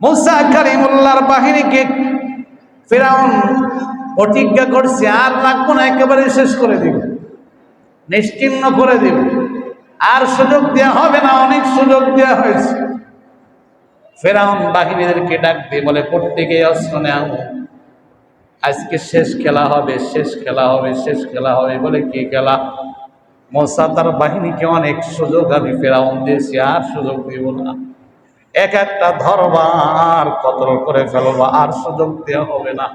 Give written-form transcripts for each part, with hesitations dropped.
মুসা কালিমুল্লাহর বাহিনীকে ফিরাউন প্রতিজ্ঞা করছে আর রাখবো না, একেবারে শেষ করে দিব, নিশ্চিহ্ন করে দিব, আর সুযোগ দেওয়া হবে না। অনেক সুযোগ দেওয়া হয়েছে। ফিরাউন বাহিনীদেরকে ডাক দিয়ে বলে, প্রত্যেকে অস্ত্র নেও, আজকে শেষ খেলা হবে, শেষ খেলা হবে, শেষ খেলা হবে। বলে কি খেলা? মুসা তার বাহিনীকে অনেক সুযোগ আমি ফিরাউন দিয়েছি, আর সুযোগ দিব না। এক একটা ধরবার কতল করে ফেলবা, আর সুযোগ দেওয়া হবে না।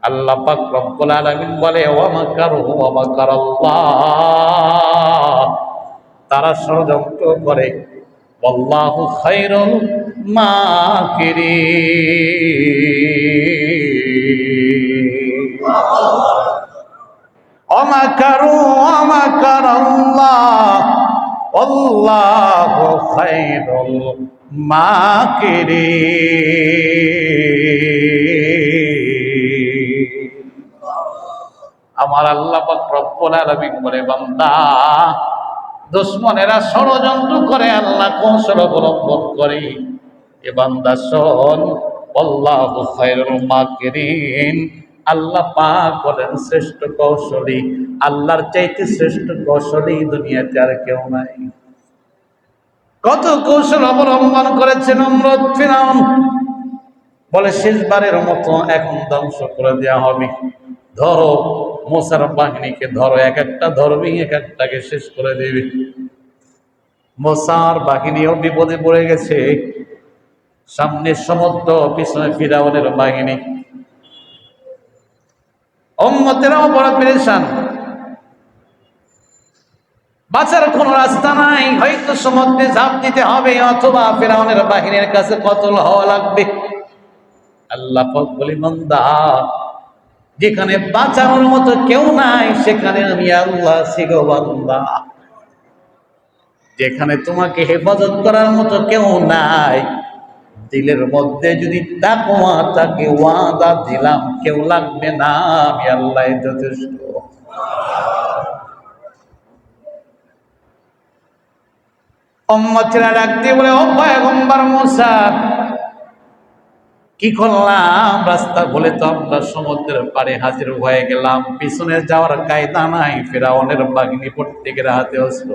আল্লাহ পাক রব্বুল আলামিন বলে, ওয়া মাকারু ওয়া মাকারাল্লাহ, তারা ষড়যন্ত্র করে, আল্লাহু খায়রুল মাকিরিন। ওয়া মাকারু ওয়া মাকারাল্লাহ আল্লাহু খায়রুল মাকিরিন। আমার আল্লাহ পাক রব্বুল আলামিন বলে, বান্দা, দুশমনেরা ষড়যন্ত্র করে, আল্লাহ কৌশল অবলম্বন করে। এ বান্দা শোন, আল্লাহু খায়রুল মাকিরিন, আল্লাহ পাক বলেন শ্রেষ্ঠ কৌশলী। আল্লাহর চাইতে শ্রেষ্ঠ কৌশলী দুনিয়াতে আর কেউ নাই। কত কৌশল অবলম্বন করেছে নমরুদ, ফিরাউন। বলে শেষবারের মতো এখন ধ্বংস করে দেওয়া হবে, ধরো মুসার বাহিনীকে ধরো, এক একটা ধরবি, এক একটাকে শেষ করে দেবে। মুসার বাহিনীও বিপদে পড়ে গেছে, সামনে সমুদ্র, পিছনে ফিরাউনের বাহিনী। উম্মতেরাও বড় পেরেশান, বাঁচার কোন রাস্তা নাই। হয়তো সমুদ্রে ঝাঁপ দিতে হবে, অথবা ফিরাউনের বাহিনীর কাছে কতল হওয়া লাগবে। আল্লাহ পাক বলি, বান্দা, যেখানে বাঁচানোর মতো কেউ নাই, সেখানে আমি আল্লাহ আছি গো বান্দা। যেখানে তোমাকে হেফাজত করার মতো কেউ নাই, দিলের মধ্যে যদি তাকওয়া থাকে, ওয়াদা দিলাম কেউ লাগবে না, আমি আল্লাহ যথেষ্ট। উম্মতেরা ডাক দিয়ে বলে, ও পয়গম্বর মুসা, কি করলাম? রাস্তা বলে তো আমরা সমুদ্রের পাড়ে হাজির হয়ে গেলাম, পিছনে যাওয়ার কায়দা নাই। ফিরাউনের বাহিনী প্রত্যেকের হাতে অস্ত্র,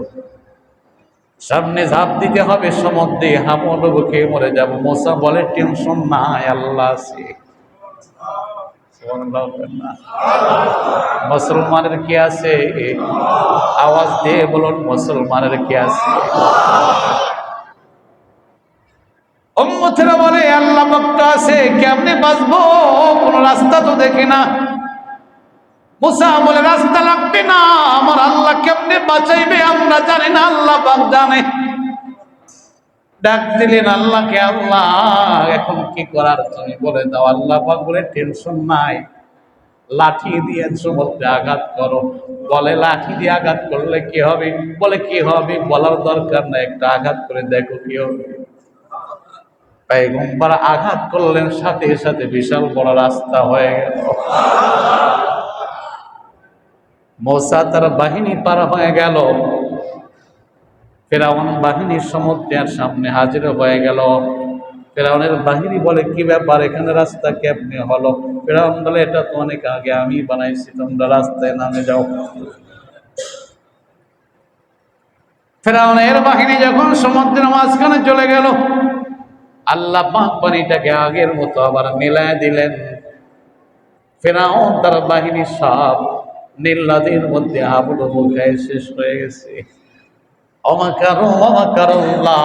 সামনে ঝাঁপ দিতে হবে, সমুদ্রে হাবুডুবু খেয়ে মরে যাব। মুসা বলে, টেনশন নাই, আল্লাহ আছে। মুসলমানের কি আছে? আওয়াজ দিয়ে বলুন, মুসলমানের কি আছে? উম্মতেরা বলে, আল্লাহ ভক্ত আছে, কেমনে বাঁচবো? কোন রাস্তা তো দেখি না। মুসা বলে, রাস্তা লাগবে না, আমার আল্লাহ কেমনে বাঁচাইবে আমরা জানি না, আল্লাহ পাক জানে। ডাক দিলেন আল্লাহকে, আল্লাহ এখন কি করার তুমি বলে দাও। আল্লাহ পাক বলে, টেনশন নাই, লাঠি দিয়ে সমুদ্রে আঘাত করো। বলে, লাঠি দিয়ে আঘাত করলে কি হবে? বলে, কি হবে বলার দরকার নাই, একটা আঘাত করে দেখো কি হবে। পয়গম্বর আঘাত করলেন, সাথে সাথে বিশাল বড় রাস্তা হয়ে গেল। মুসা তার বাহিনী পার হয়ে গেল, ফিরাউন বাহিনীর সমুদ্রের সামনে হাজির হয়ে গেল। ফিরাউনের বাহিনী বলে, কি ব্যাপার, এখানে রাস্তা কেমনে হলো? ফিরাউন বলে, এটা তো অনেক আগে আমি বানাইছি, তোমরা রাস্তায় নামে যাও। ফিরাউনের বাহিনী যখন সমুদ্রের মাঝখানে চলে গেল, আল্লাহ পাক পানিটাকে আগের মতো আবার মিলায় দিলেন। ফিরাউন তার বাহিনী সব নীল নদীর মধ্যে হাবুডুবু খেয়ে শেষ হয়ে গেছে। ওমাকারুল্লাহ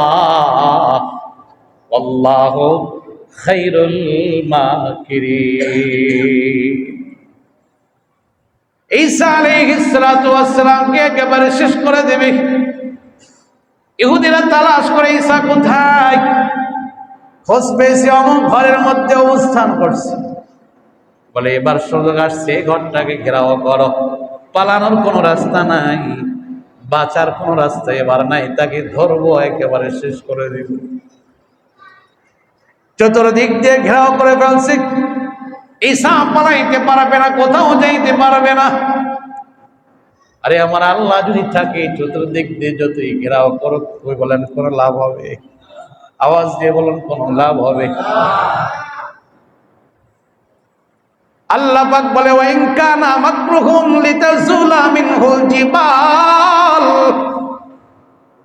আল্লাহু খায়রুল মাকিরিন। ঈসা আলাইহিস সালাতু ওয়াস সালামকে একেবারে শেষ করে দেবে। ইহুদিরা তালাশ করে, ঈসা কোথায়? খোঁজ পেয়েছে, অমুক ঘরের মধ্যে অবস্থান করছে। বলে, এবার সুযোগ আসছে, এই ঘরটাকে ঘেরাও করো। পালানোর কোনো রাস্তা নাই, বাঁচার কোনো রাস্তা এবার নাই, তাকে ধরবো, একেবারে শেষ করে দিব। চতুর্দিক দিয়ে ঘেরাও করে ফেলছে। ঈসা পালাইতে পারবে না, কোথাও যাইতে পারবে না। আরে আমার আল্লাহ যদি থাকে, চতুর্দিক দিয়ে যতই ঘেরাও করো, বলেন কোনো লাভ হবে? আওয়াজ দিয়ে বলুন, কোনো লাভ হবে? আল্লাহ পাক বলে, ওয়াইন কানা মাকরুহুম লিতাজুলা মিনহুল জিবাল,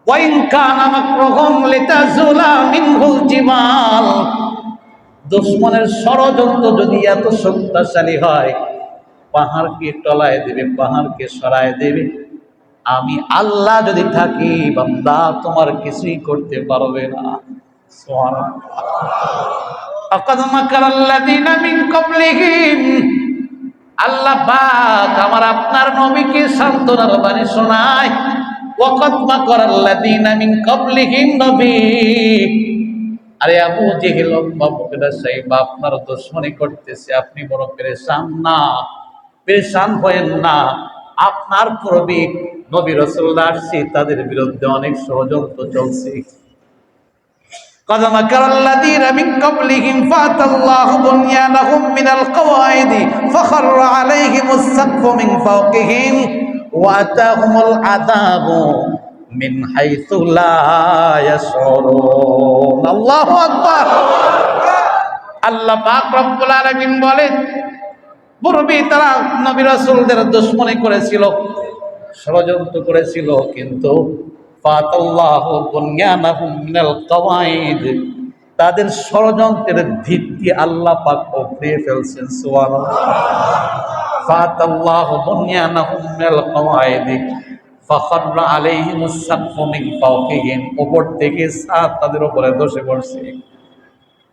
ওয়াইন কানা মাকরুহুম লিতাজুলা মিনহুল জিবাল। দুশমনের ষড়যন্ত্র যদি এত শক্তিশালী হয়, পাহাড়কে টলায় দেবে, পাহাড়কে সরায় দেবে। আমি আল্লাহ যদি থাকি, বান্দা তোমার কিছুই করতে পারবে না। ফাকাদ মাকারাল্লাযীনা মিন ক্বাবলিহিম। আল্লাহ পাক আমার আপনার নবীকে সান্ত্বনার বাণী শোনায়। ওয়াকাদ মাকারাল্লাযীনা মিন ক্বাবলিহিম, নবী। আরে আবু জেহেল বাবুকেরা সাহেব আপনার দুশমনী করতেছে, আপনি বড় পেরেশান না, পেরেশান হয়েন না। আপনার পূর্বে নবী রাসূলুল্লাহ আসছে, তাদের বিরুদ্ধে অনেক ষড়যন্ত্র চলছে। قد مكر الذين من قبلهم فأتى الله بنيانهم من القواعد فخر عليهم السقف من فوقهم وأتاهم العذاب من حيث لا يشعرون الله أكبر আল্লাহ পাক রব্বুল আলামিন বলেন, পূর্বে তারা নবী রাসূলদের দুশমনী করেছিল, ষড়যন্ত্র করেছিল, কিন্তু ফাতাল্লাহু বুনয়ানাহুম মিনাল কাওয়াইদ, তাদের ষড়যন্ত্রের ভিত্তি আল্লাহ পাক উপড়িয়ে ফেলছেন। সুবহানাল্লাহ। ফাতাল্লাহু বুনয়ানাহুম মিনাল কাওয়াইদ ফাখাররা আলাইহিমুস সাকফু মিন ফাওকিহিম, উপর থেকে ছাদ তাদের উপরে ধসে পড়ছে।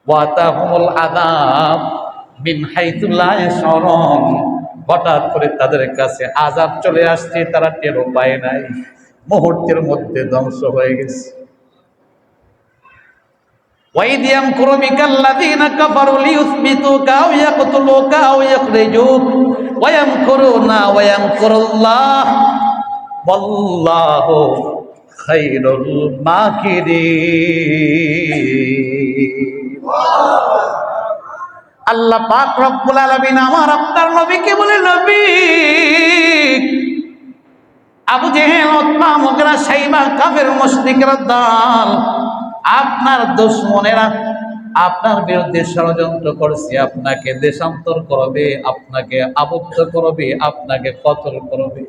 ওয়াতাহুমুল আযাব মিন হাইতু লা ইয়াশউরুন, হঠাৎ করে তাদের কাছে আযাব চলে আসছে, তারা টেরও পায় নাই, মুহূর্তের মধ্যে ধ্বংস হয়ে গেছে। ওয়াইদ ইয়ামকুরু বিকাল্লাযীনা কাফারু লিয়ুসবিতুকা আও ইয়াকতুলুকা আও ইখরিজুক ওয়া ইয়ামকুরুনা ওয়া ইয়ামকুরুল্লাহ ওয়াল্লাহু খায়রুল মাকিরিন। আল্লাহ পাক রব্বুল আলামিন আমার আপনার নবীকে বলে, নবী, আবু জেহেল, উতবা, মুগিরা, শাইবা, কাফের মুশরিকরা দল, আপনার দুশমনেরা আপনার বিরুদ্ধে ষড়যন্ত্র করছে, আপনাকে দেশান্তর করবে, আপনাকে আবদ্ধ করবে, আপনাকে কতল করবে।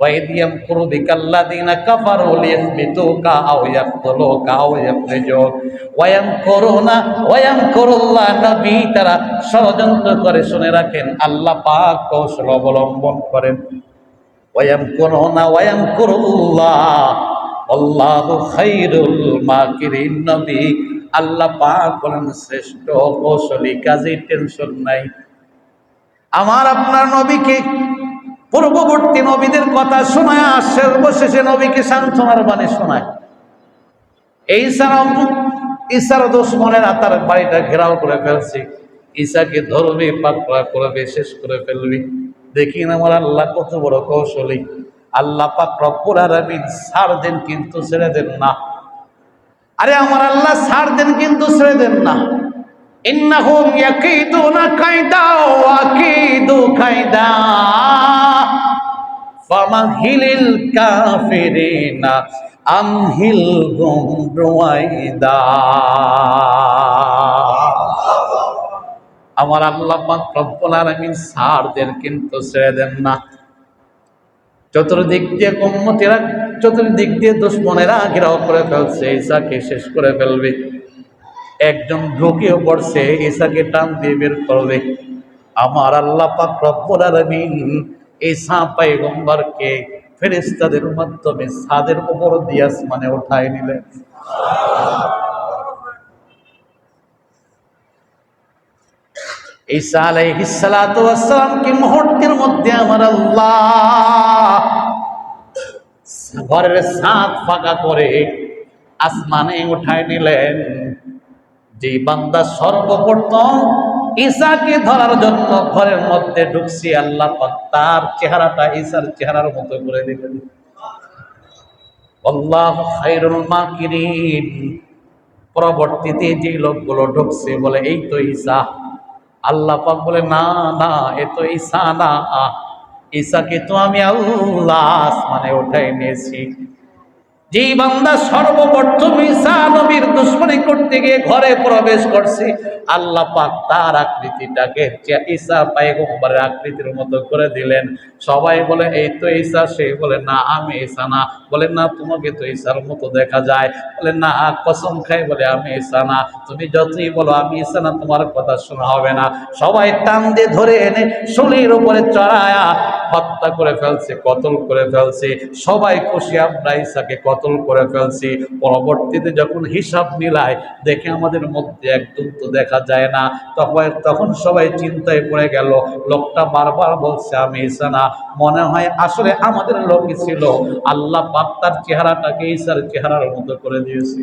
ওয়াইদ ইয়ামকুরু বিকাল্লাযীনা কাফারু লিয়াসবিতুকা আও ইয়াকতুলুকা আও ইখরিজুক ওয়া ইয়ামকুরুনা ওয়া ইয়ামকুরুল্লাহ, নবী, তারা ষড়যন্ত্র করে, শুনে রাখেন, আল্লাহ পাক কৌশল অবলম্বন করেন। ওয়া ইয়ামকুরুনা ওয়া ইয়ামকুরুল্লাহ আল্লাহু খায়রুল মাকিরিন, নবী, আল্লাহ পাক বলেন শ্রেষ্ঠ কৌশলী, কাজে টেনশন নাই। আমার আপনার নবীকে পূর্ববর্তী নবীদের কথা শোনায়, সর্বশেষে নবীকে সান্ত্বনার বাণী শোনায়। এই ছাড়াও ঈসার দুশমনেরা তার বাড়িটা ঘেরাও করে ফেলছে, ঈসাকে ধরবে, পাকড়া করবে, শেষ করে ফেলবে। দেখি না আমার আল্লাহ কত বড় কৌশলী। আল্লাহ পাক রব্বুল আলামিন ছাড় দেন কিন্তু ছেড়ে দেন না। আরে আমার আল্লাহ ছাড় দেন কিন্তু ছেড়ে দেন না। ইন্নাহুম ইয়াকিদুনা কায়দা ওয়া আকিদু কায়দা ফামাহিলিল কাফিরিনা আমহিলহুম রুয়াইদা। আমার আল্লাহ পাক রব্বুল আলামিন ছাড় দেন কিন্তু ছেড়ে দেন না। চতুর্দিক দিয়ে উম্মতেরা, চতুর্দিক দিয়ে দুশমনেরা ঘেরাও করে ফেলছে, ঈসাকে শেষ করে ফেলবে। একজন ঢুকেও পড়ছে, ঈসাকে টান দিয়ে বের করবে। আমার আল্লাহ পাক রব্বুল আলামিন ঈসা পয়গম্বরকে ফেরেশতাদের মাধ্যমে ছাদের উপর দিয়ে আসমানে উঠায় নিলেন। ঈসা আলাইহিস সালাতু ওয়াস সালামকে মুহূর্তের মধ্যে আমার আল্লাহ ঘরের ছাদ ফাঁকা করে আসমানে উঠায় নিলেন। যে বান্দা সর্বপ্রথম ঈসাকে ধরার জন্য ঘরের মধ্যে ঢুকছি, আল্লাহ পাক তার চেহারাটা ঈসার চেহারার মতো করে দিলেন। আল্লাহু খায়রুল মাকিরিন। পরবর্তীতে যে লোকগুলো ঢুকছে বলে, এই তো ঈসা। আল্লাহ পাক বলে, না না, এ তো ঈসা না, ঈসাকে তো আমি আল্লাহ আসমানে উঠাই নিয়েছি। যেই বান্দা সর্বপ্রথম ঈসা নবীর দুশমনী করতে গিয়ে ঘরে প্রবেশ করছে, আল্লাহ পাক তার আকৃতিটাকে ঈসা পয়গম্বরের আকৃতির মতো করে দিলেন। সবাই বলে এই তো ঈসা, সে বলে না আমি ঈসা না। বলে না তোমাকে তো ঈসার মতো দেখা যায়। বলে না কসম খাই বলে আমি ঈসা না। তুমি যতই বলো আমি ঈসা না, তোমার কথা শোনা হবে না। সবাই টান দিয়ে ধরে এনে শুলির উপরে চড়ায়া হত্যা করে ফেলছে, কতল করে ফেলছে। সবাই খুশি আমরা ঈসাকে কতল করে ফেলছি। পরবর্তীতে যখন হিসাব মিলায় দেখে আমাদের মধ্যে একদম তো দেখা যায় না, তখন সবাই চিন্তায় পড়ে গেল। লোকটা বারবার বলছে আমি ঈসা না, মনে হয় আসলে আমাদের লোকই ছিল। আল্লাহ পাক তার চেহারাটাকে ঈসার চেহারার মতো করে দিয়েছে।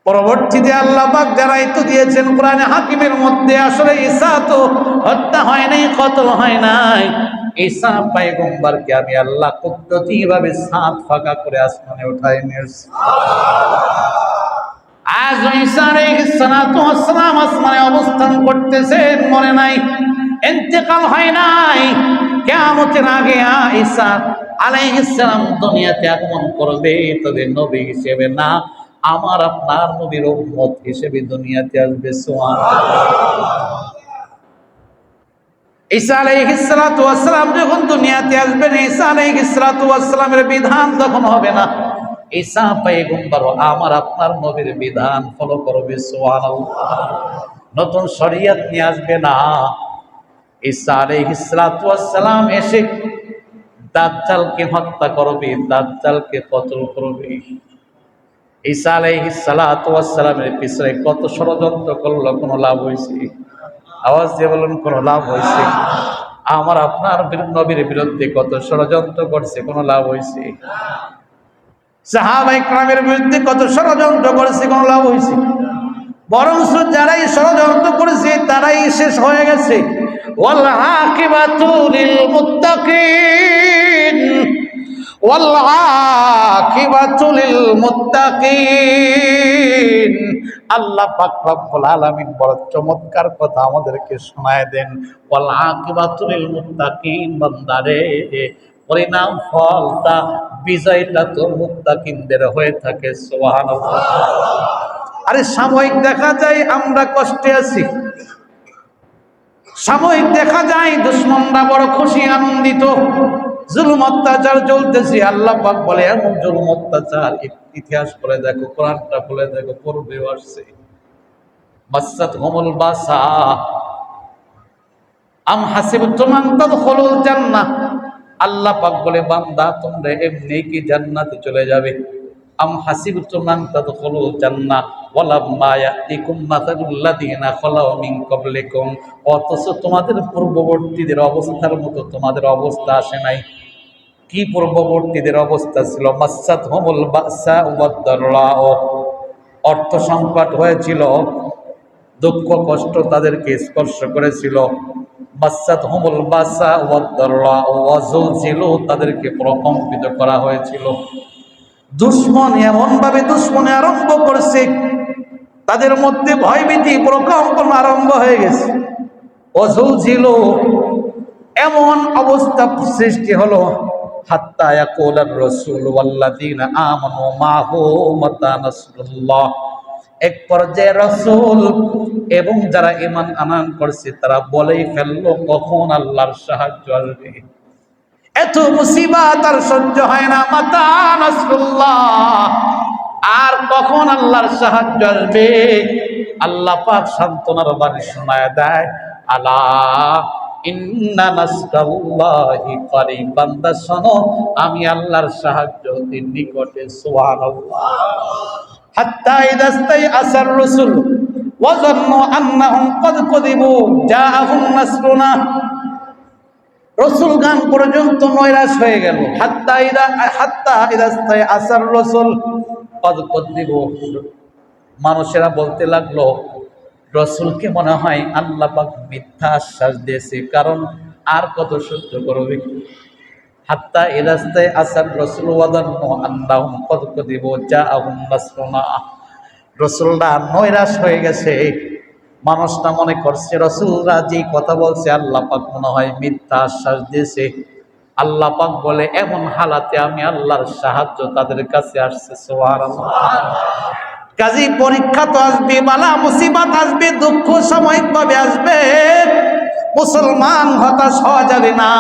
পরবর্তীতে আল্লাহ পাক জানাই তো দিয়েছেন কোরআনে হাকিমের মধ্যে, আসলে ঈসা তো হত্যা হয় নাই, কতল হয় নাই। ঈসা পয়গম্বরকে আমি আল্লাহ কুদরতিভাবে সাত ফাঁকা করে আসমানে উঠাই নিয়েছি। আজ ঈসা আলাইহিস সালাতু ওয়াস সালাম আসমানে অবস্থান করতেছেন, মনে নাই ইন্তেকাল হয় নাই। কিয়ামতের আগে ঈসা আলাইহিস সালাম দুনিয়াতে আগমন করবে, তবে নবী হিসেবে না, আমার আপনার নবীর উম্মত হিসেবে দুনিয়াতে আসবে। সুবহানাল্লাহ। ঈসা আলাইহিস সালাতু ওয়াস সালাম যখন দুনিয়াতে আসবেন, ঈসা আলাইহিস সালাতু ওয়াস সালামের বিধান তখন হবে না। ঈসা পয়গম্বর আমার আপনার নবীর বিধান ফলো করবে। সুবহানাল্লাহ। নতুন শরীয়ত নিয়ে আসবে না। ঈসা আলাইহিস সালাতু ওয়াস সালাম এসে দাজ্জালকে হত্যা করবে, দাজ্জালকে কতল করবে। ঈসা আলাইহিস সালাতু ওয়াস সালামের পিছনে কত ষড়যন্ত্র করলো, কোনো লাভ হয়েছে? আওয়াজ দিয়ে বলুন, কোনো লাভ হয়েছে? আমার আপনার নবীর বিরুদ্ধে কত ষড়যন্ত্র করছে, কোনো লাভ হয়েছে? সাহাবায়ে কেরামের বিরুদ্ধে কত ষড়যন্ত্র করেছে, কোনো লাভ হয়েছে? বরং যারাই ষড়যন্ত্র করেছে তারাই শেষ হয়ে গেছে। ওয়াল আকিবাতু লিল মুত্তাকিন, ওয়াল আকিবাতু লিল মুত্তাকিন। আল্লাহ পাক রব্বুল আলামিন বড় চমৎকার কথা আমাদেরকে শোনায় দেন। ওয়াল আকিবাতু লিল মুত্তাকিন, বান্দারে পরিণাম ফলটা বিজয়টা তো মুত্তাকিনদের হয়ে থাকে। সুবহানাল্লাহ। আরে সাময়িক দেখা যায় আমরা কষ্টে আছি, সাময়িক দেখা যায় দুশমনরা বড় খুশি আনন্দিত, জুলুম অত্যাচার চলতেছে। আল্লাহ পাক বলে এমন জুলুম অত্যাচার ইতিহাস করে দেখো, কোরআনটা বলে দেখো, পূর্বেও আসছে। মাসাত হুমুল বাসা আম হাসিবতুম আন তাদখুলুল জান্নাহ। আল্লাহ পাক বলে বান্দা তোমরা এমনি কি জান্নাতে চলে যাবে? আম হাসিবতুম আন তাদখুলুল জান্নাহ ওয়ালাম্মা ইয়াতিকুম মাসালুল লাযিনা খালাউ মিন ক্বাবলিকুম। অথচ তোমাদের পূর্ববর্তীদের অবস্থার মতো তোমাদের অবস্থা আসে নাই। কি পূর্ববর্তীদের অবস্থা ছিল? মাসাত হুমুল বাসা ওয়াদ দাররা, অর্থ সংকট হয়েছিল, দুঃখ কষ্ট তাদেরকে স্পর্শ করেছিল। মাসাত হুমুল বাসা ওয়াদ দাররা ওয়া যুলজিলু, তাদেরকে প্রকম্পিত করা হয়েছিল। দুশমন এমন ভাবে দুশমনে আরম্ভ করছে, তাদের মধ্যে ভয়ভীতি প্রকম্পন আরম্ভ হয়ে গেছে। ওয়াযুলজিলু, এমন অবস্থা সৃষ্টি হলো, হাত্তা ইয়াকুলার রাসূল ওয়াল্লাযীনা আমানু মাহু মাতা নাসরুল্লাহ। এক পর্যায়ে রাসূল এবং যারা ঈমান আনয়ন করছে তারা বলেই ফেললো কখন আল্লাহর সাহায্য আসবে। এত মুসিবত আর সহ্য হয় না, মাতা নাসরুল্লাহ, আর কখন আল্লাহর সাহায্য আসবে? আল্লাহ পাক সান্ত্বনার বাণী শোনায় দেয়, আলা ইন্না নাসরাল্লাহি করিব, বান্দা শোনো আমি আল্লাহর সাহায্য অতি নিকটে। সুবহানাল্লাহ। হাত্তা ইযা ইসতাইআসার রাসূল ওয়া যান্নু আন্নাহুম ক্বাদ কুযিবু জাআহুম নাসরুনা। রাসূলগণ পর্যন্ত নৈরাশ হয়ে গেল। হাত্তা ইযা ইসতাইআসার রাসূল ক্বাদ কুযিবু, মানুষেরা বলতে লাগলো রাসূলকে মনে হয় আল্লাহ পাক মিথ্যা আশ্বাস দিয়েছে, কারণ আর কত সহ্য করবে। হাত্তা ইযা ইসতাইআসার রাসূল ওয়া যান্নু আন্নাহুম ক্বাদ কুযিবু জাআহুম নাসরুনা। রাসূলরা নৈরাশ হয়ে গেছে। মানুষটা মনে করছে রাসূলরা যে কথা বলছে আল্লাহ পাক মনে হয় মিথ্যা আশ্বাস দিয়েছে। আল্লাহ পাক বলে এমন হালাতে আমি আল্লাহর সাহায্য তাদের কাছে আসছে। সুবহানাল্লাহ। কাজী পরীক্ষা তো আসবে, বালা মুসিবত আসবে, দুঃখ সাময়িকভাবে আসবে। মুসলমান হতাশ হওয়া যাবে না,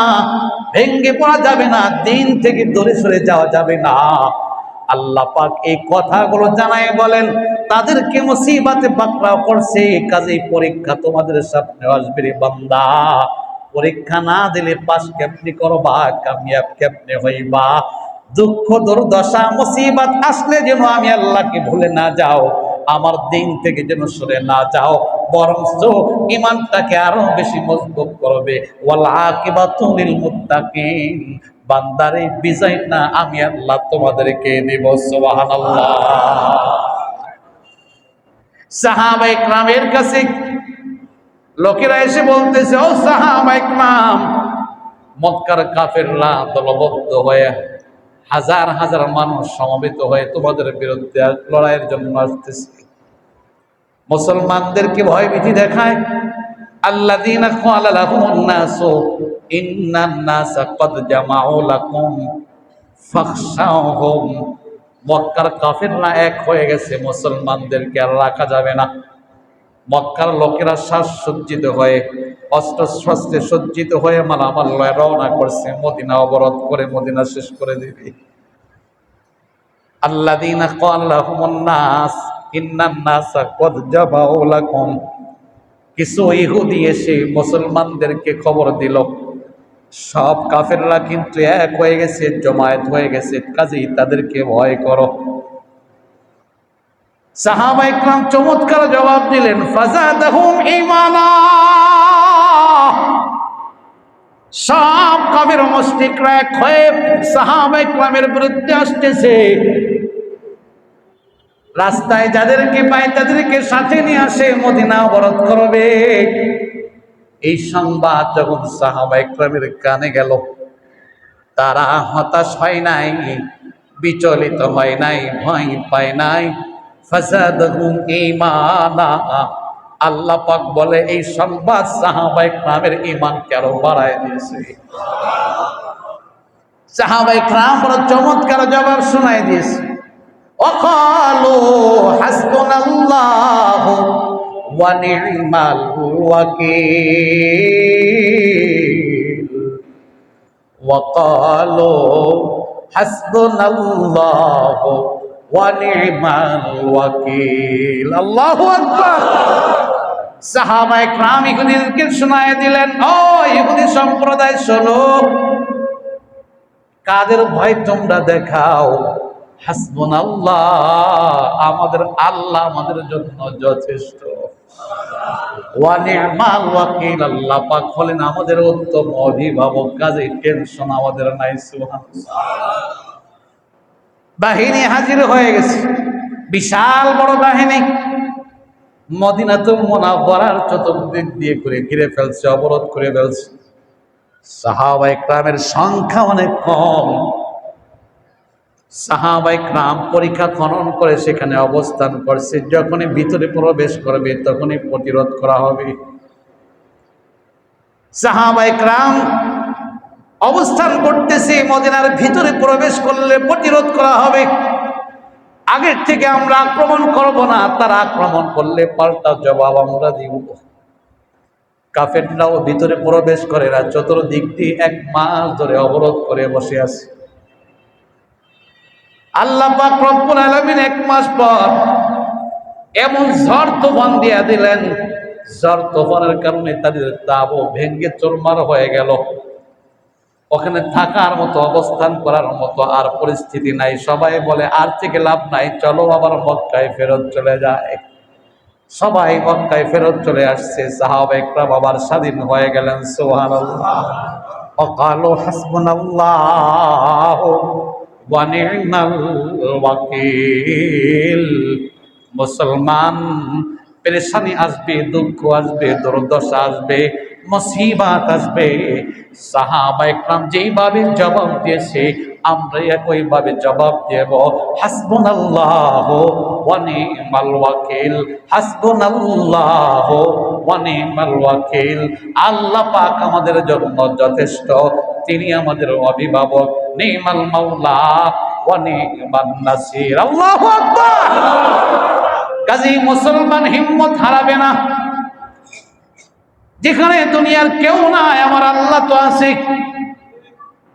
ভেঙ্গে পড়া যাবে না, দিন থেকে দূরে সরে যাওয়া যাবে না। আল্লাহ পাক এই কথাগুলো জানায় বলেন তাদেরকে মুসিবতে পাকড়াও করছে, কাজেই পরীক্ষা তোমাদের সামনে আসবে রে বান্দা। পরীক্ষা না দিলে পাস কেমনি করবা, কামিয়াব কেমনে হইবা? দুঃখ দুর্দশা মুসিবত আসলে যেন আমি আল্লাহকে ভুলে না যাও, আমার দিন থেকে যেন সরে না যাও, বরঞ্চ ঈমানটাকে আরো বেশি মজবুত করবে। ওয়াল আকিবাতু লিল মুত্তাকিন, বান্দারে বিজয়টা আমি আল্লাহ তোমাদেরকে দেব। সুবহানাল্লাহ। সাহাবায়ে কেরামের কাছে লোকেরা এসে বলতেছে, ও সাহাবায়ে কেরাম, মক্কার কাফেররা দলবদ্ধ হয়ে হাজার হাজার মানুষ সমবেত হয়ে তোমাদের বিরুদ্ধে লড়াইয়ের জন্য আসতেছে, মুসলমানদেরকে ভয়ভীতি দেখায়। আল্লাযীনা ক্বালা লাহুমুন নাসু ইন্নান নাসা ক্বাদ জামাউ লাকুম ফাখশাউহুম। মক্কার কাফেররা এক হয়ে গেছে, মুসলমানদেরকে আর রাখা যাবে না। মক্কার লোকেরা সাজসজ্জিত হয়ে অস্ত্র শস্ত্রে সজ্জিত হয়ে মালামাল লয়ে রওনা করছে, মদিনা অবরোধ করে মদিনা শেষ করে দিবে। আল্লাযীনা ক্বালা লাহুমুন নাস ইন্নান নাসা ক্বাদ জামাউ লাকুম। কিছু ইহুদি এসে মুসলমানদেরকে খবর দিল সব কাফেররা কিন্তু এক হয়ে গেছে, জমায়েত হয়ে গেছে, কাজেই তাদেরকে ভয় করো। সাহাবায়ে কেরাম চমৎকার জবাব দিলেন, ফাযাদাহুম ঈমানা। সব কাফের মুশরিকরা এক হয়ে সাহাবায়ে কেরামের বিরুদ্ধে আসতেছে। রাস্তায় যাদেরকে পায় তাদেরকে সাথে নিয়ে আসে, মদিনা অবরোধ করবে। এই সংবাদ যখন সাহাবায়ে কেরামের কানে গেল, তারা হতাশ হয় নাই, বিচলিত হয় নাই, ভয় পায় নাই। ফাযাদাহুম ঈমানা। আল্লাহ পাক বলে এই সংবাদ সাহাবায়ে কেরামের ঈমানকে আরো বাড়ায় দিয়েছে। সাহাবায়ে কেরাম বড় চমৎকার জবাব শোনায় দিয়েছে। ওয়াকালু হাসবুনাল্লাহু ওয়া নি'মাল ওয়াকিল। ওয়াকালু হাসবুনাল্লাহু ওয়া নি'মাল ওয়াকিল। আল্লাহু আকবার। সাহাবায়ে কেরাম ইহুদিদেরকে শোনায় দিলেন, ও ইহুদি সম্প্রদায় শোনো, কাদের ভয় তোমরা দেখাও? হাসবুনাল্লাহ, আমাদের আল্লাহ আমাদের জন্য যথেষ্ট। ওয়া নি'মাল ওয়াকিল, আল্লাহ পাক হলেন আমাদের উত্তম অভিভাবক, কাজেই টেনশন আমাদের নাই। সুবহানাল্লাহ। বাহিনী হাজির হয়ে গেছে, বিশাল বড় বাহিনী মদিনাতুল মুনাওয়ারার চতুর্দিক দিয়ে ঘিরে ফেলছে, অবরোধ করে ফেলছে। সাহাবায়ে কেরামের সংখ্যা অনেক কম। সাহাবায়ে কেরাম পরীক্ষা খনন করে সেখানে অবস্থান করছে, যখনই ভিতরে প্রবেশ করবে তখনই প্রতিরোধ করা হবে। সাহাবায়ে কেরাম অবস্থান করতেছে, মদিনার ভিতরে প্রবেশ করলে প্রতিরোধ করা হবে। আগের থেকে আমরা আক্রমণ করব না, তারা আক্রমণ করলে পাল্টা জবাব আমরা দিব। কাফেররাও ভিতরে প্রবেশ করে না, চতুর্দিক দিয়ে 1 মাস ধরে অবরোধ করে বসে আছে। আল্লাহ পাক রব্বুল আলামিন 1 মাস পর এমন ঝড় তুফান দিয়া দিলেন, ঝড় তুফানের কারণে তাদের তাঁবু ভেঙে চুরমার হয়ে গেল। ওখানে থাকার মতো, অবস্থান করার মতো আর পরিস্থিতি নাই। সবাই বলে আর থেকে লাভ নাই, চলো আবার মক্কায় ফেরত চলে যায়। সবাই মক্কায় ফেরত চলে আসছে, সাহাবায়ে কেরাম আবার স্বাধীন হয়ে গেলেন। সুবহানাল্লাহ। ওয়াকালু হাসবুনাল্লাহু ওয়া নি'মাল ওয়াকিল। মুসলমান পেরেশানি আসবে, দুঃখ আসবে, দুর্দশা আসবে, মুসিবত আসবে। সাহাবায়ে কেরাম যেইভাবে জবাব দিয়েছে আমরা একইভাবে জবাব দেব, হাসবুনাল্লাহু ওয়া নি'মাল ওয়াকিল, হাসবুনাল্লাহু ওয়া নি'মাল ওয়াকিল। আল্লাহ পাক আমাদের জন্য যথেষ্ট, তিনি আমাদের অভিভাবক। নি'মাল মাওলা ওয়া নি'মান নাসির। আল্লাহু আকবার। কাজী মুসলমান হিম্মত হারাবে না। যেখানে দুনিয়ার কেউ নাই, আমার আল্লাহ তো আছে।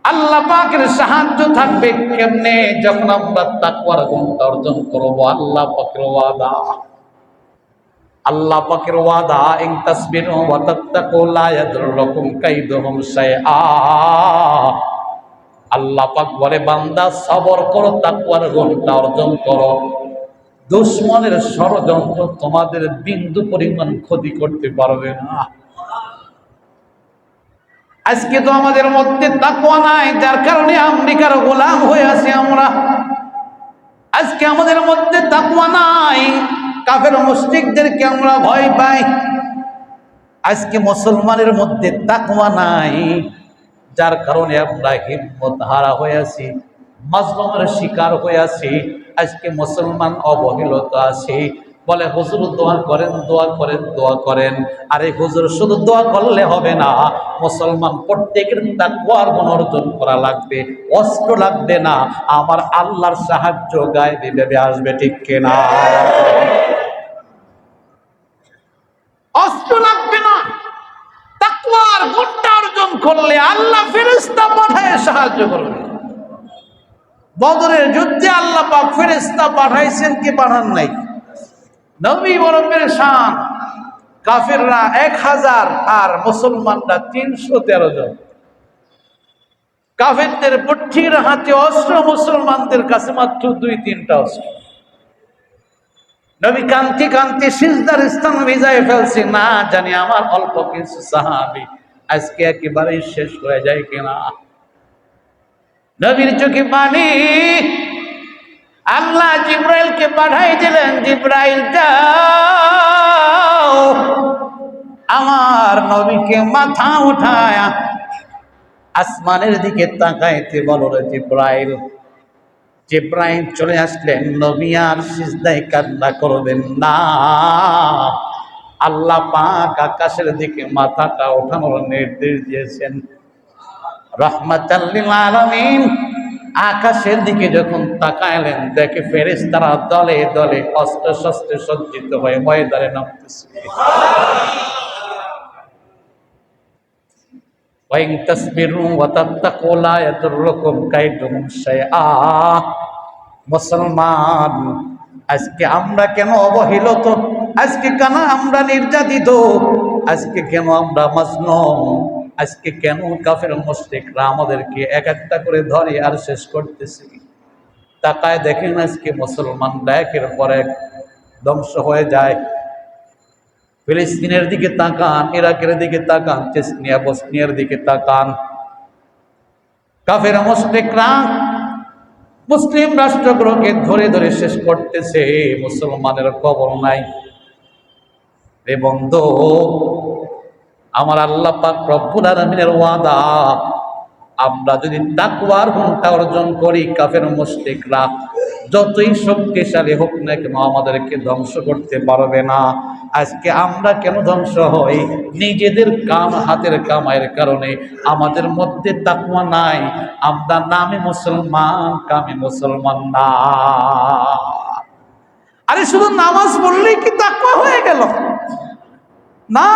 আল্লাহ পাকের সাহায্য থাকবে কেমনে? যখন আমরা তাকওয়ার গুণটা অর্জন করব। আল্লাহ পাকের ওয়াদা, আল্লাহ পাকের ওয়াদা, ইন তাসবিরু ওয়া তাত্তাকু লা ইয়াদুররুকুম কাইদুহুম শাইআ। আল্লাহ পাক বলে, বান্দা সবর করো, তাকওয়ার গুণটা অর্জন করো, দুশমনের ষড়যন্ত্র তোমাদের বিন্দু পরিমাণ ক্ষতি করতে পারবে না। আজকে তো আমাদের মধ্যে তাকওয়া নাই, যার কারণে আমেরিকার গোলাম হয়ে আছি আমরা। আজকে আমাদের মধ্যে তাকওয়া নাই, কাফের মুশরিকদেরকে আমরা ভয় পাই। আজকে মুসলমানের মধ্যে তাকওয়া নাই, যার কারণে আমরা হিম্মত হারা হয়ে আছি, মাজলুমের শিকার হয়ে আছি। আজকে মুসলমান অবহেলিত আছে। বলে হুজুর দোয়া করেন, দোয়া করেন, দোয়া করেন। আরে হুজুর, শুধু দোয়া করলে হবে না, মুসলমান প্রত্যেকের তাকওয়ার গুণ অর্জন করা লাগবে। অস্ত্র লাগবে না, আমার আল্লাহর সাহায্য গায়েবী ভাবে আসবে, ঠিক কিনা? অস্ত্র লাগবে না, তাকওয়ার গুণটা অর্জন করলে আল্লাহ ফেরেশতা পাঠায় সাহায্য করবে। বদরের যুদ্ধে আল্লাহ পাক ফেরেশতা পাঠাইছেন কি পাঠান নাই? নবী বড় পেরেশান, কাফেররা 1000 আর মুসলমানরা 313 জন। কাফেরদের পক্ষীর হাতে অস্ত্র, মুসলমানদের কাছে মাত্র 2-3টা অস্ত্র। নবী কান্তি কান্তি সিজদার স্থান ভিজায় ফেলছে, না জানি আমার অল্প কিছু সাহাবী আজকে একেবারেই শেষ হয়ে যায় কিনা। নবীর চোখে পানি। আল্লাহ জিব্রাইলকে পাঠাই দিলেন, জিব্রাইল যাও আমার নবীকে মাথা উঠায় আসমানের দিকে তাকাইতে বলো রে জিব্রাইল। জিব্রাইল চলে আসলেন, নবী আর সিজদায় কান্না করবেন না। আল্লাহ পাক আকাশের দিকে মাথাটা ওঠানোর নির্দেশ দিয়েছেন। রাহমাতাল লিল আলামিন আকাশের দিকে যখন তাকাইলেন, দেখে ফেরেশতারা দলে দলে অস্ত্র শস্ত্রে সজ্জিত হয়ে ময়দানে নামতেছে। ওয়া ইন তাসবিরু ওয়া তাত্তাকু লা ইয়াদুররুকুম কাইদুহুম শাইআ। মুসলমান, আজকে আমরা কেন অবহেলিত? আজকে কেন আমরা নির্যাতিত? আজকে কেন আমরা মাজলুম? আজকে কেন কাফের মুশরিকরা আমাদেরকে এক একটা করে ধরে আর শেষ করতেছে? তাকায় দেখেন, আজকে মুসলমানরা একের পর এক ধ্বংস হয়ে যায়। ফিলিস্তিনের দিকে তাকান, ইরাকের দিকে তাকান, চেচনিয়া বসনিয়ার দিকে তাকান। কাফের মুশরিকরা মুসলিম রাষ্ট্রগুলোকে ধরে ধরে শেষ করতেছে, মুসলমানের খবর নাই। রে বন্ধু, আমার আল্লাহ পাক রব্বুল আলামিনের ওয়াদা, আমরা যদি তাকওয়ার গুণটা অর্জন করি, কাফের মুশরিকরা যতই শক্তিশালী হোক না কেন আমাদেরকে ধ্বংস করতে পারবে না। আজকে আমরা কেন ধ্বংস হই? নিজেদের হাতের কামাইয়ের কারণে। আমাদের মধ্যে তাকওয়া নাই, আমরা নামে মুসলমান, কামে মুসলমান না। আরে শুধু নামাজ পড়লেই কি তাকওয়া হয়ে গেল? না,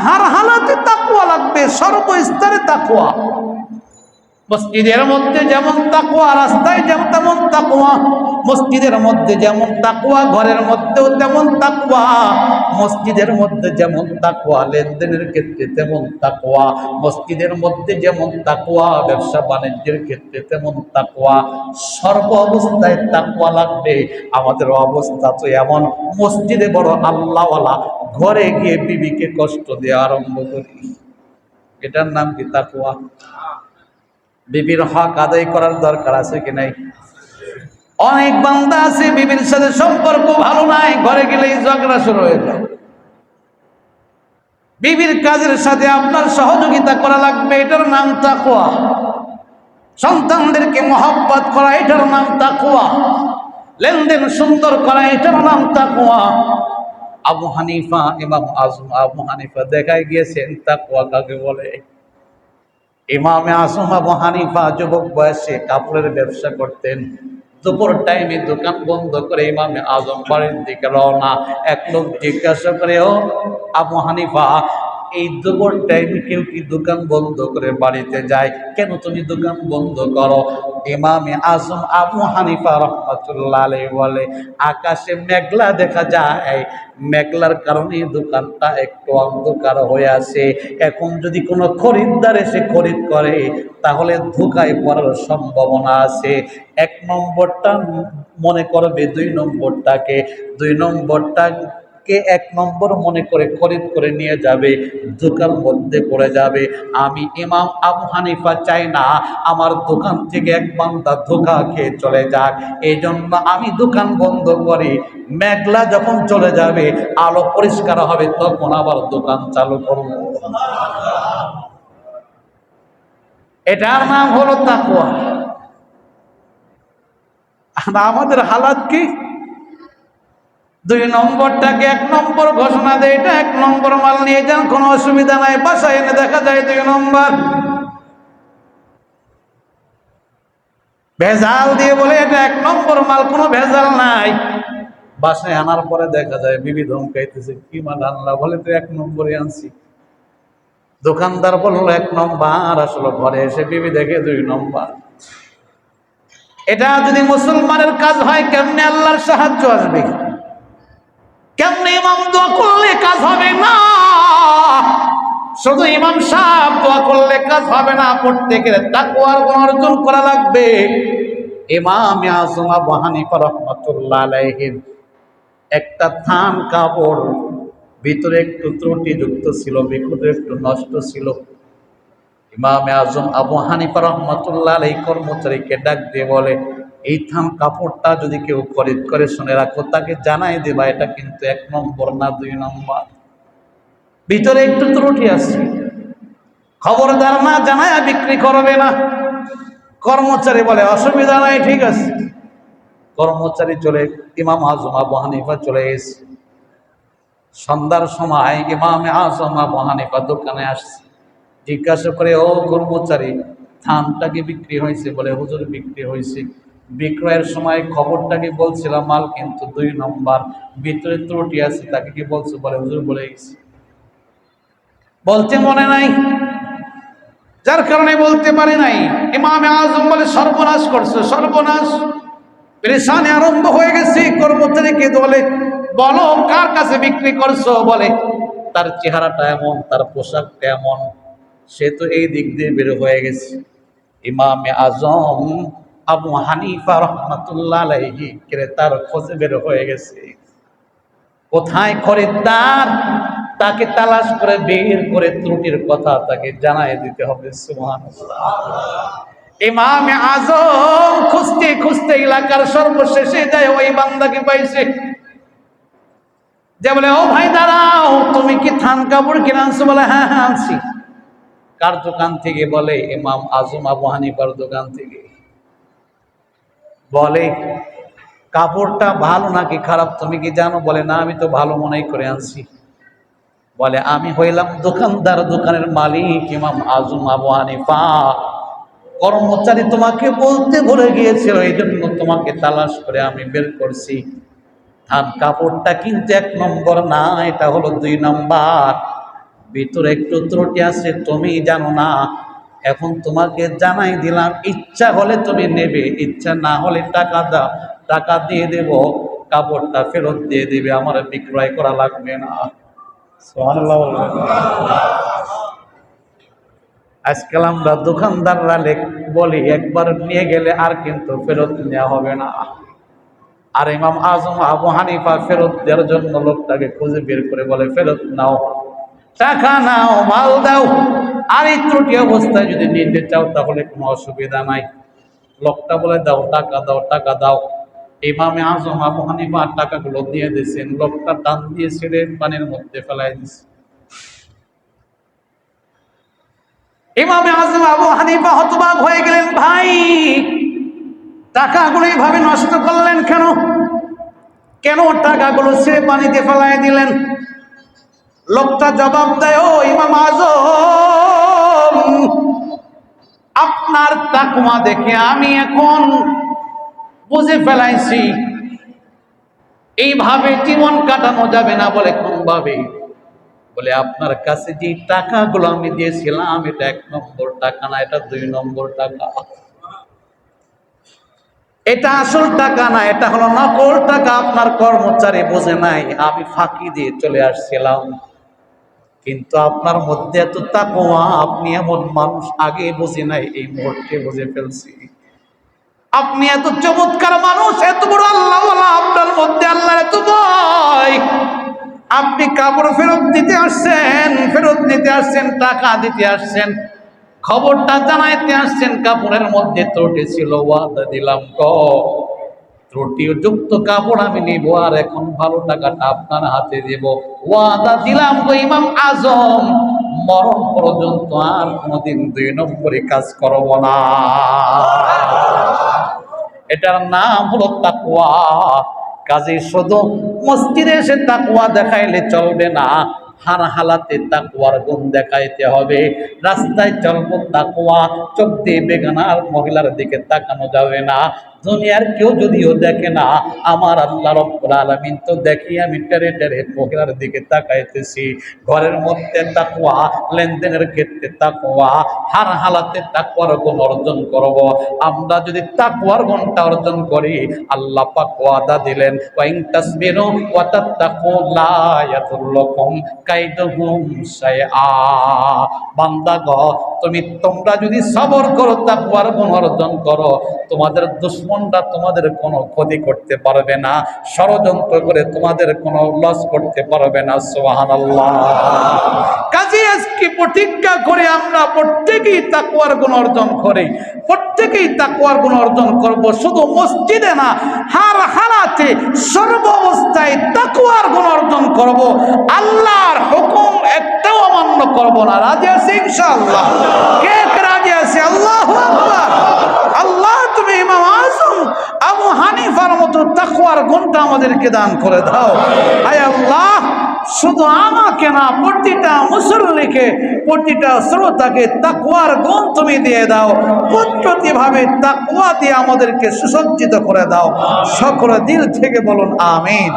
হার হালাতে তাকওয়া লাগবে, সর্বস্তরে তাকওয়া। মসজিদের মধ্যে যেমন তাকওয়া, রাস্তায় যেমন তেমন তাকওয়া। মসজিদের মধ্যে যেমন তাকওয়া, ঘরের মধ্যেও তেমন তাকওয়া। মসজিদের মধ্যে যেমন তাকওয়া, লেনদেনের ক্ষেত্রে তেমন তাকওয়া। মসজিদের মধ্যে যেমন তাকওয়া, ব্যবসা বাণিজ্যের ক্ষেত্রে তেমন তাকওয়া। সর্ব অবস্থায় তাকওয়া লাগবে। আমাদের অবস্থা তো এমন, মসজিদে বড় আল্লাহওয়ালা, ঘরে গিয়ে বিবিকে কষ্ট দেওয়া আরম্ভ করি। এটার নাম কি তাকওয়া? বিবির হক আদায় করার দরকার আছে কি নাই? অনেক বান্দা আছে বিবির সাথে সম্পর্ক ভালো নাই, ঘরে গেলেই ঝগড়া শুরু হয়ে যায়। বিবির কাজের সাথে আপনার সহযোগিতা করা লাগবে, এটার নাম তাকওয়া। সন্তানদেরকে মহব্বত করা, এটার নাম তাকওয়া। লেনদেন সুন্দর করা, এটার নাম তাকওয়া। আবু হানিফা, ইমাম আজম আবু হানিফা দেখাই গিয়েছেন তাকওয়া কাকে বলে। ইমামে আজম আবু হানিফা যুবক বয়সে কাপড়ের ব্যবসা করতেন। দুপুর টাইমে দোকান বন্ধ করে ইমামে আজম বাড়ির দিকে রওনা। এক লোক জিজ্ঞাসা করে, ও আবু হানিফা, এই দুপুর টাইমে কেউ কি দোকান বন্ধ করে বাড়িতে যায়, কেন তুমি দোকান বন্ধ করো? ইমামে আজম আবু হানিফা রহমাতুল্লাহ আলাইহি বলে, আকাশে মেঘলা দেখা যায়, মেঘলার কারণে দোকানটা একটু অন্ধকার হয়ে আছে। এখন যদি কোনো খরিদ্দার এসে খরিদ করে তাহলে ধোঁকায় পড়ার সম্ভাবনা আছে। এক নম্বরটা মনে করবে দুই নম্বরটাকে, দুই নম্বরটাকে এক নম্বর মনে করে খরিদ করে নিয়ে যাবে, দোকান মধ্যে পড়ে যাবে। আমি ইমাম আবু হানিফা চাই না আমার দোকান থেকে এক বান্দা ধোঁকা খেয়ে চলে যাক। এই জন্য আমি দোকান বন্ধ করি, মেঘলা যখন চলে যাবে, আলো পরিষ্কার হবে, তখন আবার দোকান চালু করব। এটার নাম হলো তাকওয়া। আমাদের হালাত কি? দুই নম্বরটাকে এক নম্বর ঘোষণা দেয়, এটা এক নম্বর মাল নিয়ে যান, কোনো অসুবিধা নাই। বাসায় এনে দেখা যায় দুই নম্বর ভেজাল দিয়ে বলে এটা এক নম্বর মাল, কোনো ভেজাল নাই। বাসায় আনার পরে দেখা যায় বিবি ধমকাইতেছে, কি মাল আনলা? বলে তো এক নম্বরে আনছি। দোকানদার বললো এক নম্বর, আসলে ঘরে এসে বিবি দেখে দুই নম্বর। এটা যদি মুসলমানের কাজ হয়, কেমনে আল্লাহর সাহায্য আসবে? কেমনে ইমাম দোয়া করলে কাজ হবে না? শুধু ইমাম সাহেব দোয়া করলে কাজ হবে না, প্রত্যেকের তাকওয়ার গুণ অর্জন করা লাগবে। ইমাম আজম আবু হানিফা রাহমাতুল্লাহ আলাইহি একটা থান কাপড় ভিতরে একটু ত্রুটিযুক্ত ছিল, ভিতরে একটু নষ্ট ছিল। ইমাম আজম আবু হানিফা রাহমাতুল্লাহ আলাইহি কর্মচারীকে ডাক দিয়ে বলে, এই থান কাপড়টা যদি কেউ খরিদ করে শুনে রাখো, তাকে জানাই দেবা এটা কিন্তু এক নম্বর না দুই নম্বর, ভিতরে একটু ত্রুটি আছে। খবরদার না জানায় বিক্রি করবে না। কর্মচারী বলে অসুবিধা নাই, ঠিক আছে। কর্মচারী চলে, ইমাম আজম আবু হানিফা চলে গেছে। সন্ধ্যার সময় ইমাম আজম আবু হানিফা দোকানে আসছে। জিজ্ঞাসা করে, ও কর্মচারী, থানটা কি বিক্রি হয়েছে? বলে হুজুর বিক্রি হয়েছে। বিক্রয়ের সময় খবরটাকে বলছিলাম মাল কিন্তু দুই নম্বর, ভিতরে ত্রুটি আছে, তাকে কি বলছো? বলে হুজুর বলে গেছি। বলতে মনে নাই, যার কারণে বলতে পারি নাই। ইমাম আজম বলে, সর্বনাশ করছো, সর্বনাশ। পেরেশানি আরম্ভ হয়ে গেছে। কর্মচারীকে বলে, বলো কার কাছে বিক্রি করছো? বলে তার চেহারাটা এমন, তার পোশাকটা এমন, সে তো এই দিক দিয়ে বের হয়ে গেছে। ইমাম আজম আবু হানিফা রহমাতুল্লাহ আলাইহি ক্রেতার খোঁজে বের হয়ে গেছে। কোথায় খরিদ্দার, তাকে তালাশ করে বের করে ত্রুটির কথা তাকে জানাই দিতে হবে। সুবহানাল্লাহ। ইমাম আজম খুঁজতে খুঁজতে এলাকার সর্বশেষে যায় ওই বান্দাকে পাইছে। যে বলে, ও ভাই দাঁড়াও, তুমি কি থান কাপড় কিনে আনছো? বলে হ্যাঁ হ্যাঁ আনছি। কার দোকান থেকে? বলে ইমাম আজম আবু হানিফার দোকান থেকে। বলে কাপড়টা ভালো নাকি খারাপ তুমি কি জানো? বলে না, আমি তো ভালো মনেই করে আনছি। বলে আমি হইলাম দোকানদার, দোকানের মালিক ইমাম আজম আবু হানিফা। কর্মচারী তোমাকে বলতে ভুলে গিয়েছিল, এই জন্য তোমাকে তালাশ করে আমি বের করছি। থান কাপড়টা কিন্তু এক নম্বর না, এটা হলো দুই নম্বর, ভিতরে একটু ত্রুটি আছে, তুমি জানো না। এখন তোমাকে জানাই দিলাম, ইচ্ছা হলে তুমি নেবে, ইচ্ছা না হলে টাকা দাও, টাকা দিয়ে দেব, কাপড়টা ফেরত দিয়ে দেবে, আমার বিক্রয় করা লাগবে না। সুবহানাল্লাহ। আজকাল আমরা দোকানদাররা বলি একবার নিয়ে গেলে আর কিন্তু ফেরত নেওয়া হবে না। আর ইমাম আজম আবু হানিফা ফেরত দেওয়ার জন্য লোকটাকে খুঁজে বের করে বলে, ফেরত নাও, টাকা নাও, মাল দাও। আর এই ত্রুটি অবস্থায় যদি নিতে চাও তাহলে কোনো অসুবিধা নাই। লোকটা বলে, দাও, টাকা দাও, টাকা দাও। ইমামে আজম আবু হানিফা টাকাগুলো দিয়ে দিয়েছেন। লোকটা টান দিয়ে ছেড়ে পানির মধ্যে ফেলাই দিচ্ছে। ইমামে আজম আবু হানিফা হতবাক হয়ে গেলেন, ভাই টাকাগুলো এইভাবে নষ্ট করলেন কেন? কেন টাকাগুলো সে পানিতে ফেলাই দিলেন? লোকটা জবাব দেয়, ও ইমাম আজম, আপনার তাকওয়া দেখে আমি এখন বুঝে ফেলাইছি এইভাবে জীবন কাটানো যাবে না। বলে কোন ভাবে? বলে আপনার কাছে যে টাকাগুলো আমি দিয়েছিলাম এটা 1 নম্বর টাকা না, এটা 2 নম্বর টাকা। এটা আসল টাকা না, এটা হলো নকল টাকা। আপনার কর্মচারী বোঝে নাই, আমি ফাঁকি দিয়ে চলে আসছিলাম। কিন্তু আপনার মধ্যে এত তাকওয়া, আপনি এমন মানুষ আগে বুঝি নাই, এই মুহূর্তে বুঝে ফেলছি। আপনি এত চমৎকার মানুষ, এত বড় আল্লাহওয়ালা, আপনার মধ্যে আল্লাহর এত ভয়। আপনি কাপড় ফেরত দিতে আসছেন, ফেরত নিতে আসছেন, টাকা দিতে আসছেন, খবরটা জানাইতে আসছেন, কাপড়ের মধ্যে ত্রুটি ছিল, ওয়াদা দিলাম ত্রুটিযুক্ত কাপড় আমি নিব, আর এখন ভালো টাকাটা আপনার হাতে দেব। ওয়াদা দিলাম গো ইমাম আজম, মরণ পর্যন্ত আর কোনোদিন 2 নম্বরে কাজ করব না। এটার নাম হলো তাকওয়া। কাজে শুধু মসজিদে এসে তাকওয়া দেখাইলে চলবে না, হার হালাতে তাকওয়ার গুণ দেখাইতে হবে। রাস্তায় চলবো তাকওয়া, চোখ দিয়ে বেগানার মহিলার দিকে তাকানো যাবে না। দুনিয়ার কেউ যদিও দেখে না, আমার আল্লাহ রাব্বুল আলামিন তো দেখি, আমি টেরে টেরে মহিলার দিকে তাকাইতেছি। ঘরের মধ্যে তাকওয়া, লেনদেনের ক্ষেত্রে তাকওয়া, হার হালাতে তাকওয়ার গুণ অর্জন করব। আমরা যদি তাকওয়ার গুণটা অর্জন করি, আল্লাহ পাক ওয়াদা দিলেন, ওয়া ইন তাসবিরু ওয়া তাত্তাকু লা ইয়াদুররুকুম কাইদুহুম শাইআ। বান্দাগণ, তোমরা যদি সবর করো, তাকওয়ার গুণ অর্জন করো, তোমাদের দুশমনরা তোমাদের কোনো ক্ষতি করতে পারবে না, ষড়যন্ত্র করে তোমাদের কোনো লস করতে পারবে না। সুবহানাল্লাহ। কাজে আজকে প্রতিজ্ঞা করে আমরা প্রত্যেকেই তাকওয়ার গুণ অর্জন করি, প্রত্যেকেই তাকওয়ার গুণ অর্জন করব। শুধু মসজিদে না, হার হালাতে সর্ব অবস্থায় তাকওয়ার গুণ অর্জন করব। আল্লাহর হুকুম একটাও অমান্য করব না। রাজি আছি ইনশাআল্লাহ? কে কে রাজি আছে? আল্লাহু আকবার। আল্লাহ, তুমি ইমাম আজম আবু হানিফার মতো তাকওয়ার গুণটা আমাদেরকে দান করে দাও। আয় আল্লাহ, শুধু আমাকে না, প্রতিটা মুসল্লিকে, প্রতিটা শ্রোতাকে তাকওয়ার গুণ তুমি দিয়ে দাও। প্রতিভাবে তাকওয়া দিয়ে আমাদেরকে সুসজ্জিত করে দাও। সকলে দিল থেকে বলুন আমিন।